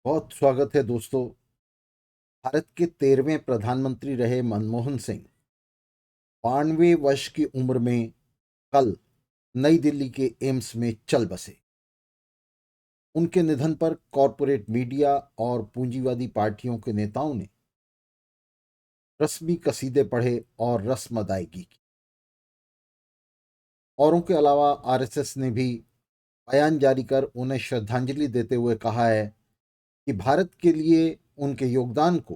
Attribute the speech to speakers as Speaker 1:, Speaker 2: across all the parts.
Speaker 1: बहुत स्वागत है दोस्तों। भारत के 13वें प्रधानमंत्री रहे मनमोहन सिंह 92 वर्ष की उम्र में कल नई दिल्ली के एम्स में चल बसे। उनके निधन पर कॉरपोरेट मीडिया और पूंजीवादी पार्टियों के नेताओं ने रस्मी कसीदे पढ़े और रस्म अदायगी की। औरों के अलावा आरएसएस ने भी बयान जारी कर उन्हें श्रद्धांजलि देते हुए कहा है कि भारत के लिए उनके योगदान को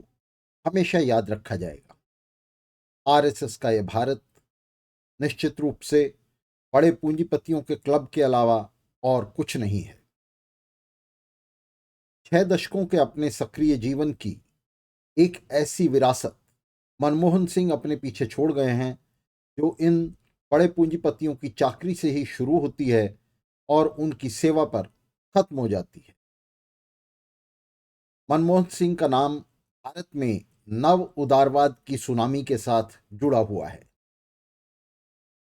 Speaker 1: हमेशा याद रखा जाएगा। आरएसएस का यह भारत निश्चित रूप से बड़े पूंजीपतियों के क्लब के अलावा और कुछ नहीं है। 6 दशकों के अपने सक्रिय जीवन की एक ऐसी विरासत मनमोहन सिंह अपने पीछे छोड़ गए हैं जो इन बड़े पूंजीपतियों की चाकरी से ही शुरू होती है और उनकी सेवा पर खत्म हो जाती है। मनमोहन सिंह का नाम भारत में नव उदारवाद की सुनामी के साथ जुड़ा हुआ है।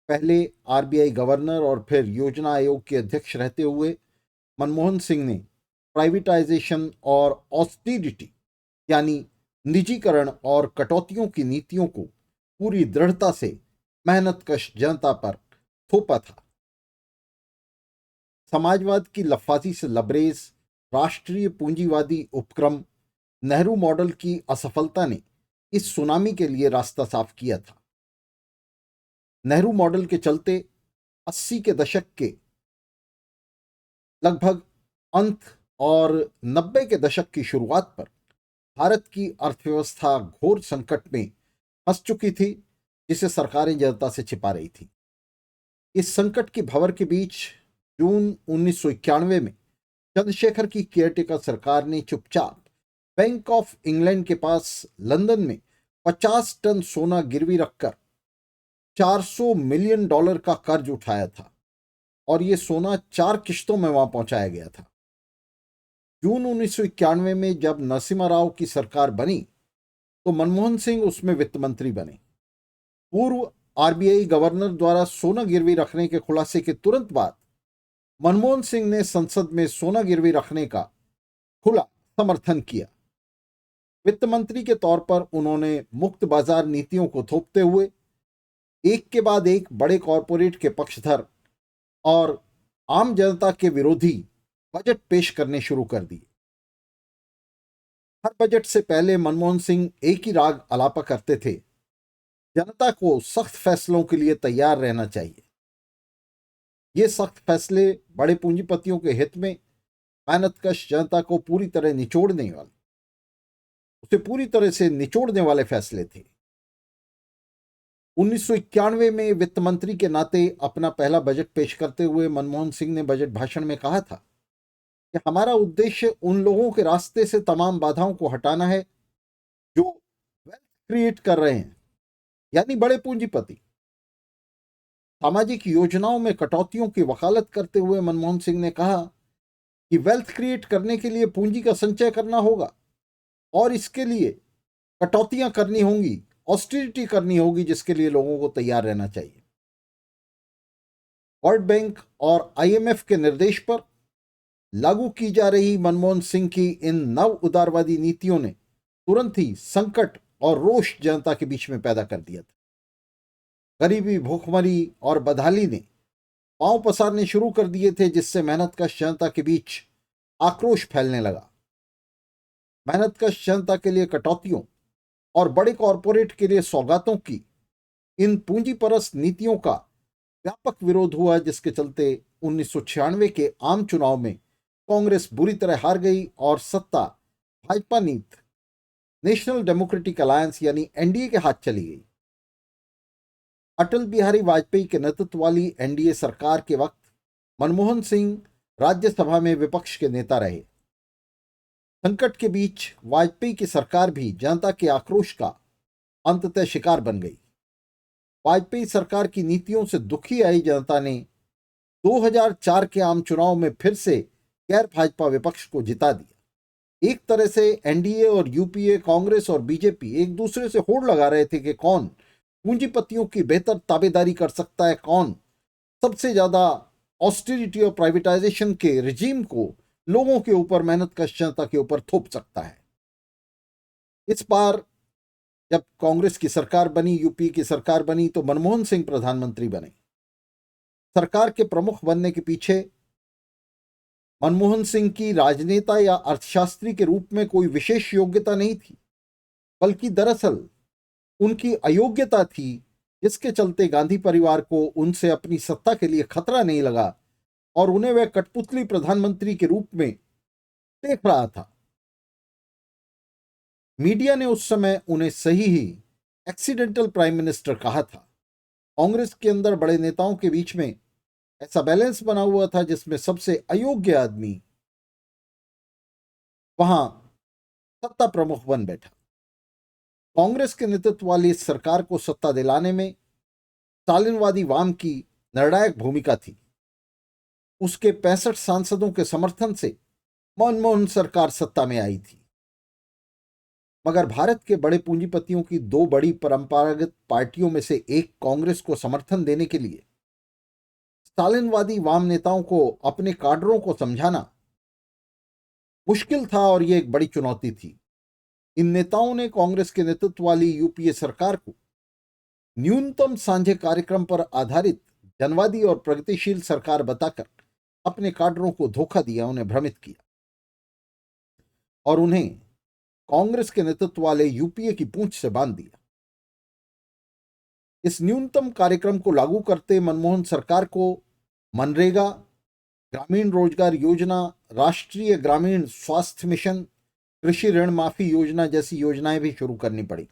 Speaker 1: पहले आरबीआई गवर्नर और फिर योजना आयोग के अध्यक्ष रहते हुए मनमोहन सिंह ने प्राइवेटाइजेशन और ऑस्टेरिटी यानी निजीकरण और कटौतियों की नीतियों को पूरी दृढ़ता से मेहनतकश जनता पर थोपा था। समाजवाद की लफाजी से लबरेज राष्ट्रीय पूंजीवादी उपक्रम नेहरू मॉडल की असफलता ने इस सुनामी के लिए रास्ता साफ किया था। नेहरू मॉडल के चलते 80 के दशक के लगभग अंत और 90 के दशक की शुरुआत पर भारत की अर्थव्यवस्था घोर संकट में फंस चुकी थी, जिसे सरकारें जनता से छिपा रही थी। इस संकट की भंवर के बीच जून 1991 में चंद्रशेखर की केयरटेकर सरकार ने चुपचाप बैंक ऑफ इंग्लैंड के पास लंदन में 50 टन सोना गिरवी रखकर $400 मिलियन का कर्ज उठाया था और यह सोना 4 किश्तों में वहां पहुंचाया गया था। जून 1991 में जब नरसिम्हा राव की सरकार बनी तो मनमोहन सिंह उसमें वित्त मंत्री बने। पूर्व आरबीआई गवर्नर द्वारा सोना गिरवी रखने के खुलासे के तुरंत बाद मनमोहन सिंह ने संसद में सोना गिरवी रखने का खुला समर्थन किया। वित्त मंत्री के तौर पर उन्होंने मुक्त बाजार नीतियों को थोपते हुए एक के बाद एक बड़े कॉरपोरेट के पक्षधर और आम जनता के विरोधी बजट पेश करने शुरू कर दिए। हर बजट से पहले मनमोहन सिंह एक ही राग अलापा करते थे, जनता को सख्त फैसलों के लिए तैयार रहना चाहिए। ये सख्त फैसले बड़े पूंजीपतियों के हित में मेहनतकश जनता को पूरी तरह से निचोड़ने वाले फैसले थे। 1991 में वित्त मंत्री के नाते अपना पहला बजट पेश करते हुए मनमोहन सिंह ने बजट भाषण में कहा था कि हमारा उद्देश्य उन लोगों के रास्ते से तमाम बाधाओं को हटाना है जो वेल्थ क्रिएट कर रहे हैं, यानी बड़े पूंजीपति। सामाजिक योजनाओं में कटौतियों की वकालत करते हुए मनमोहन सिंह ने कहा कि वेल्थ क्रिएट करने के लिए पूंजी का संचय करना होगा और इसके लिए कटौतियां करनी होंगी, ऑस्टेरिटी करनी होगी, जिसके लिए लोगों को तैयार रहना चाहिए। वर्ल्ड बैंक और आईएमएफ के निर्देश पर लागू की जा रही मनमोहन सिंह की इन नव उदारवादी नीतियों ने तुरंत ही संकट और रोष जनता के बीच में पैदा कर दिया था। गरीबी, भूखमरी और बदहाली ने पांव पसारने शुरू कर दिए थे, जिससे मेहनतकश जनता के बीच आक्रोश फैलने लगा। मेहनतकश जनता के लिए कटौतियों और बड़े कॉरपोरेट के लिए सौगातों की इन पूंजीपरस्त नीतियों का व्यापक विरोध हुआ, जिसके चलते 1996 के आम चुनाव में कांग्रेस बुरी तरह हार गई और सत्ता भाजपा नीत नेशनल डेमोक्रेटिक अलायंस यानी एनडीए के हाथ चली गई। अटल बिहारी वाजपेयी के नेतृत्व वाली एनडीए सरकार के वक्त मनमोहन सिंह राज्यसभा में विपक्ष के नेता रहे। संकट के बीच वाजपेयी की सरकार भी जनता के आक्रोश का अंततः शिकार बन गई। वाजपेयी सरकार की नीतियों से दुखी आई जनता ने 2004 के आम चुनाव में फिर से गैर भाजपा विपक्ष को जिता दिया। एक तरह से एनडीए और यूपीए, कांग्रेस और बीजेपी एक दूसरे से होड़ लगा रहे थे कि कौन पूंजीपतियों की बेहतर ताबेदारी कर सकता है, कौन सबसे ज्यादा ऑस्टेरिटी और प्राइवेटाइजेशन के रिजीम को लोगों के ऊपर, मेहनत कश जनता के ऊपर थोप सकता है। इस बार जब कांग्रेस की सरकार बनी, यूपी की सरकार बनी, तो मनमोहन सिंह प्रधानमंत्री बने। सरकार के प्रमुख बनने के पीछे मनमोहन सिंह की राजनेता या अर्थशास्त्री के रूप में कोई विशेष योग्यता नहीं थी, बल्कि दरअसल उनकी अयोग्यता थी, जिसके चलते गांधी परिवार को उनसे अपनी सत्ता के लिए खतरा नहीं लगा और उन्हें वह कठपुतली प्रधानमंत्री के रूप में देख रहा था। मीडिया ने उस समय उन्हें सही ही एक्सीडेंटल प्राइम मिनिस्टर कहा था। कांग्रेस के अंदर बड़े नेताओं के बीच में ऐसा बैलेंस बना हुआ था जिसमें सबसे अयोग्य आदमी वहां सत्ता प्रमुख बन बैठा। कांग्रेस के नेतृत्व वाली इस सरकार को सत्ता दिलाने में स्टालिनवादी वाम की निर्णायक भूमिका थी। उसके 65 सांसदों के समर्थन से मनमोहन सरकार सत्ता में आई थी। मगर भारत के बड़े पूंजीपतियों की दो बड़ी परंपरागत पार्टियों में से एक कांग्रेस को समर्थन देने के लिए स्टालिनवादी वाम नेताओं को अपने काडरों को समझाना मुश्किल था और यह एक बड़ी चुनौती थी। इन नेताओं ने कांग्रेस के नेतृत्व वाली यूपीए सरकार को न्यूनतम साझे कार्यक्रम पर आधारित जनवादी और प्रगतिशील सरकार बताकर अपने काडरों को धोखा दिया, उन्हें भ्रमित किया और उन्हें कांग्रेस के नेतृत्व वाले यूपीए की पूंछ से बांध दिया। इस न्यूनतम कार्यक्रम को लागू करते मनमोहन सरकार को मनरेगा, ग्रामीण रोजगार योजना, राष्ट्रीय ग्रामीण स्वास्थ्य मिशन, कृषि ऋण माफी योजना जैसी योजनाएं भी शुरू करनी पड़ी।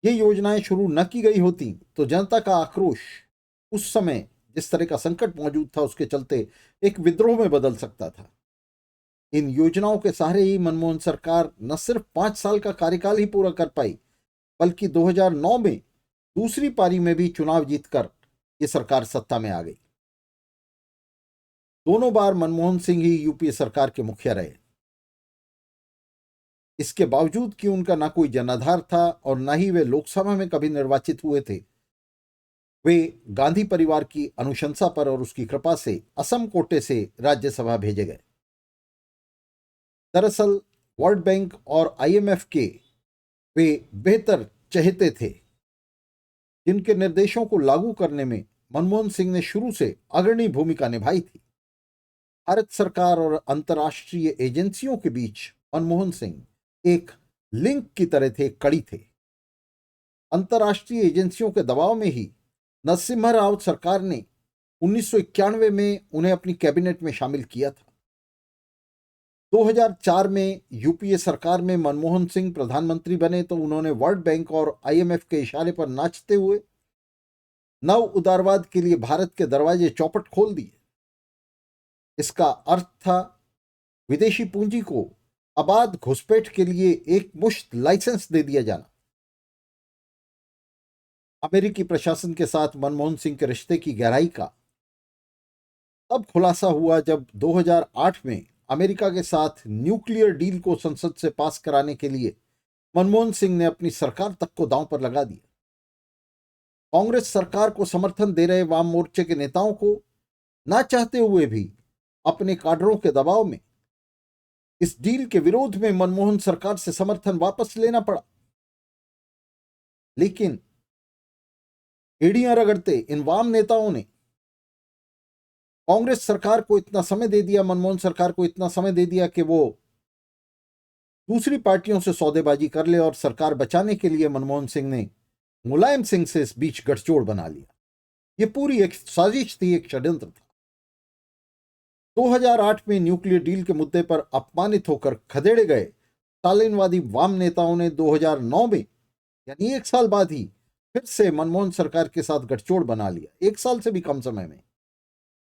Speaker 1: ये योजनाएं शुरू न की गई होती तो जनता का आक्रोश उस समय जिस तरह का संकट मौजूद था उसके चलते एक विद्रोह में बदल सकता था। इन योजनाओं के सहारे ही मनमोहन सरकार न सिर्फ 5 साल का कार्यकाल ही पूरा कर पाई, बल्कि 2009 में दूसरी पारी में भी चुनाव जीतकर ये सरकार सत्ता में आ गई। दोनों बार मनमोहन सिंह ही यूपीए सरकार के मुखिया रहे। इसके बावजूद कि उनका ना कोई जनाधार था और ना ही वे लोकसभा में कभी निर्वाचित हुए थे, वे गांधी परिवार की अनुशंसा पर और उसकी कृपा से असम कोटे से राज्यसभा भेजे गए। दरअसल वर्ल्ड बैंक और आईएमएफ के वे बेहतर चहेते थे, जिनके निर्देशों को लागू करने में मनमोहन सिंह ने शुरू से अग्रणी भूमिका निभाई थी। भारत सरकार और अंतर्राष्ट्रीय एजेंसियों के बीच मनमोहन सिंह एक लिंक की तरह थे, कड़ी थे। अंतर्राष्ट्रीय एजेंसियों के दबाव में ही नरसिम्हा राव सरकार ने 1991 में उन्हें अपनी कैबिनेट में शामिल किया था। 2004 में यूपीए सरकार में मनमोहन सिंह प्रधानमंत्री बने तो उन्होंने वर्ल्ड बैंक और आईएमएफ के इशारे पर नाचते हुए नव उदारवाद के लिए भारत के दरवाजे चौपट खोल दिए। इसका अर्थ था विदेशी पूंजी को अबाध घुसपैठ के लिए एक मुश्त लाइसेंस दे दिया जाना। अमेरिकी प्रशासन के साथ मनमोहन सिंह के रिश्ते की गहराई का तब खुलासा हुआ जब 2008 में अमेरिका के साथ न्यूक्लियर डील को संसद से पास कराने के लिए मनमोहन सिंह ने अपनी सरकार तक को दांव पर लगा दिया। कांग्रेस सरकार को समर्थन दे रहे वाम मोर्चे के नेताओं को ना चाहते हुए भी अपने काडरों के दबाव में इस डील के विरोध में मनमोहन सरकार से समर्थन वापस लेना पड़ा। लेकिन एड़ियां रगड़ते इन वाम नेताओं ने कांग्रेस सरकार को इतना समय दे दिया, मनमोहन सरकार को इतना समय दे दिया कि वो दूसरी पार्टियों से सौदेबाजी कर ले और सरकार बचाने के लिए मनमोहन सिंह ने मुलायम सिंह से इस बीच गठजोड़ बना लिया। ये पूरी एक साजिश थी, एक षड्यंत्र था। 2008 में न्यूक्लियर डील के मुद्दे पर अपमानित होकर खदेड़े गए स्टालिनवादी वाम नेताओं ने 2009 में, यानी 1 साल बाद ही, फिर से मनमोहन सरकार के साथ गठजोड़ बना लिया, 1 साल से भी कम समय में,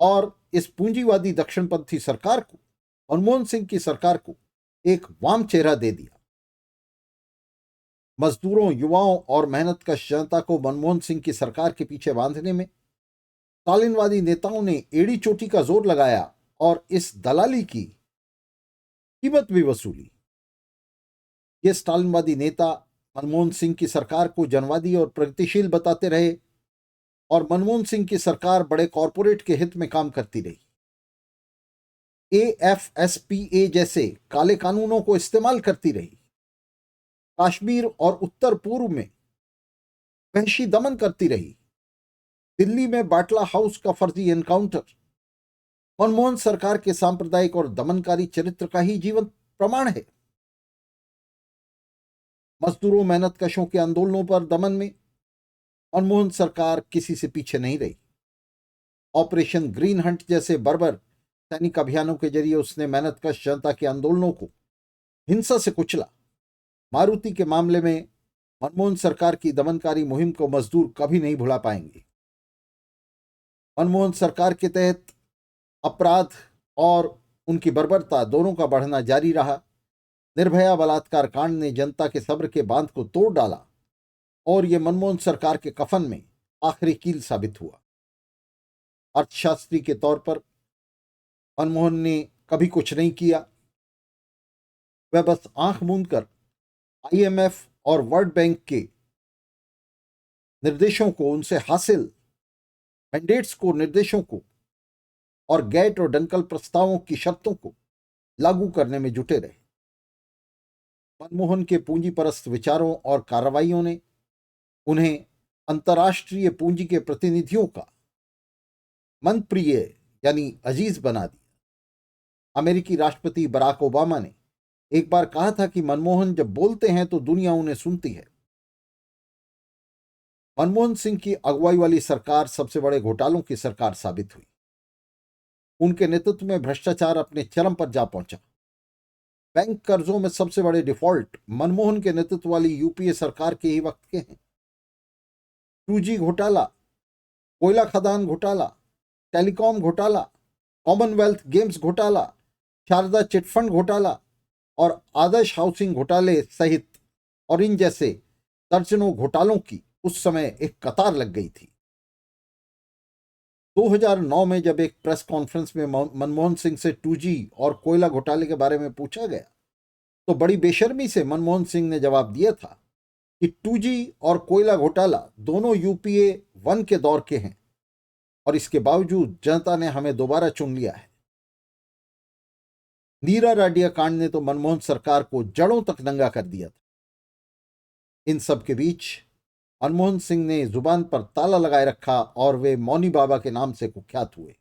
Speaker 1: और इस पूंजीवादी दक्षिणपंथी सरकार को, मनमोहन सिंह की सरकार को, एक वाम चेहरा दे दिया। मजदूरों, युवाओं और मेहनतकश जनता को मनमोहन सिंह की सरकार के पीछे बांधने में स्टालिनवादी नेताओं ने एड़ी चोटी का जोर लगाया और इस दलाली की कीमत भी वसूली। ये स्टालिनवादी नेता मनमोहन सिंह की सरकार को जनवादी और प्रगतिशील बताते रहे और मनमोहन सिंह की सरकार बड़े कॉरपोरेट के हित में काम करती रही। AFSPA जैसे काले कानूनों को इस्तेमाल करती रही, कश्मीर और उत्तर पूर्व में वहशी दमन करती रही, दिल्ली में बाटला हाउस का फर्जी एनकाउंटर मनमोहन सरकार के सांप्रदायिक और दमनकारी चरित्र का ही जीवंत प्रमाण है। मजदूरों मेहनतकशों के आंदोलनों पर दमन में मनमोहन सरकार किसी से पीछे नहीं रही। ऑपरेशन ग्रीन हंट जैसे बर्बर सैनिक अभियानों के जरिए उसने मेहनतकश जनता के आंदोलनों को हिंसा से कुचला। मारुति के मामले में मनमोहन सरकार की दमनकारी मुहिम को मजदूर कभी नहीं भुला पाएंगे। मनमोहन सरकार के तहत अपराध और उनकी बर्बरता दोनों का बढ़ना जारी रहा। निर्भया बलात्कार कांड ने जनता के सब्र के बांध को तोड़ डाला और यह मनमोहन सरकार के कफन में आखिरी कील साबित हुआ। अर्थशास्त्री के तौर पर मनमोहन ने कभी कुछ नहीं किया। वह बस आंख मूंदकर IMF और वर्ल्ड बैंक के निर्देशों को, उनसे हासिल मैंडेट्स को, निर्देशों को और गैट और डंकल प्रस्तावों की शर्तों को लागू करने में जुटे रहे। मनमोहन के पूंजीपरस्त विचारों और कार्रवाइयों ने उन्हें अंतर्राष्ट्रीय पूंजी के प्रतिनिधियों का मनप्रिय यानी अजीज बना दिया। अमेरिकी राष्ट्रपति बराक ओबामा ने एक बार कहा था कि मनमोहन जब बोलते हैं तो दुनिया उन्हें सुनती है। मनमोहन सिंह की अगुवाई वाली सरकार सबसे बड़े घोटालों की सरकार साबित हुई। उनके नेतृत्व में भ्रष्टाचार अपने चरम पर जा पहुंचा। बैंक कर्जों में सबसे बड़े डिफॉल्ट मनमोहन के नेतृत्व वाली UPA सरकार के ही वक्त के हैं। 2G घोटाला, कोयला खदान घोटाला, टेलीकॉम घोटाला, कॉमनवेल्थ गेम्स घोटाला, शारदा चिटफंड घोटाला और आदर्श हाउसिंग घोटाले सहित और इन जैसे दर्जनों घोटालों की उस समय एक कतार लग गई थी। 2009 में जब एक प्रेस कॉन्फ्रेंस में मनमोहन सिंह से 2G और कोयला घोटाले के बारे में पूछा गया तो बड़ी बेशर्मी से मनमोहन सिंह ने जवाब दिया था कि 2G और कोयला घोटाला दोनों UPA 1 के दौर के हैं और इसके बावजूद जनता ने हमें दोबारा चुन लिया है। नीरा राडिया कांड ने तो मनमोहन सरकार को जड़ों तक नंगा कर दिया था। इन सब के बीच मनमोहन सिंह ने जुबान पर ताला लगाए रखा और वे मौनी बाबा के नाम से कुख्यात हुए।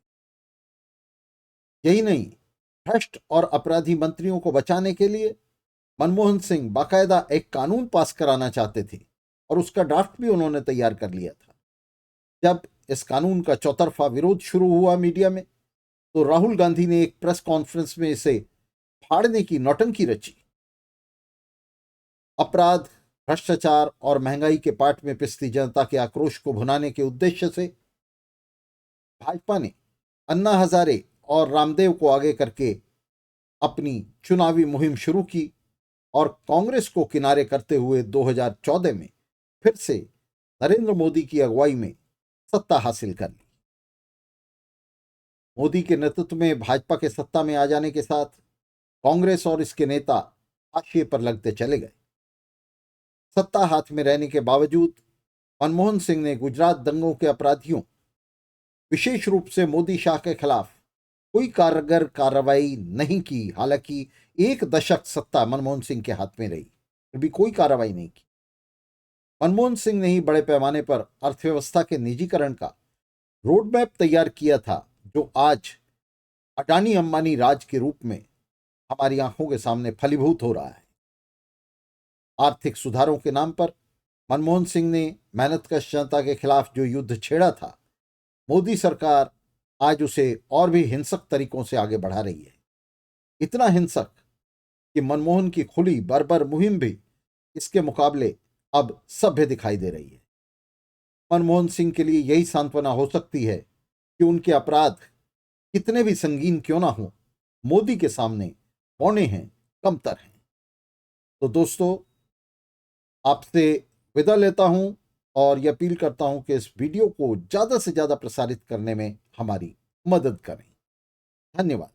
Speaker 1: यही नहीं, भ्रष्ट और अपराधी मंत्रियों को बचाने के लिए मनमोहन सिंह बाकायदा एक कानून पास कराना चाहते थे और उसका ड्राफ्ट भी उन्होंने तैयार कर लिया था। जब इस कानून का चौतरफा विरोध शुरू हुआ मीडिया में तो राहुल गांधी ने एक प्रेस कॉन्फ्रेंस में इसे फाड़ने की नौटंकी रची। अपराध, भ्रष्टाचार और महंगाई के पाट में पिसती जनता के आक्रोश को भुनाने के उद्देश्य से भाजपा ने अन्ना हजारे और रामदेव को आगे करके अपनी चुनावी मुहिम शुरू की और कांग्रेस को किनारे करते हुए 2014 में फिर से नरेंद्र मोदी की अगुवाई में सत्ता हासिल कर ली। मोदी के नेतृत्व में भाजपा के सत्ता में आ जाने के साथ कांग्रेस और इसके नेता हाशिए पर लगते चले गए। सत्ता हाथ में रहने के बावजूद मनमोहन सिंह ने गुजरात दंगों के अपराधियों, विशेष रूप से मोदी शाह के खिलाफ कोई कारगर कार्रवाई नहीं की। हालांकि एक दशक सत्ता मनमोहन सिंह के हाथ में रही, फिर भी कोई कार्रवाई नहीं की। मनमोहन सिंह ने ही बड़े पैमाने पर अर्थव्यवस्था के निजीकरण का रोड मैप तैयार किया था, जो आज अडानी अंबानी राज के रूप में हमारी आंखों के सामने फलीभूत हो रहा है। आर्थिक सुधारों के नाम पर मनमोहन सिंह ने मेहनतकश जनता के खिलाफ जो युद्ध छेड़ा था, मोदी सरकार आज उसे और भी हिंसक तरीकों से आगे बढ़ा रही है। इतना हिंसक कि मनमोहन की खुली बर्बर मुहिम भी इसके मुकाबले अब सभ्य दिखाई दे रही है। मनमोहन सिंह के लिए यही सांत्वना हो सकती है कि उनके अपराध कितने भी संगीन क्यों ना हो, मोदी के सामने पौने हैं, कमतर हैं। तो दोस्तों, आपसे विदा लेता हूं और यह अपील करता हूं कि इस वीडियो को ज्यादा से ज्यादा प्रसारित करने में हमारी मदद करें। धन्यवाद।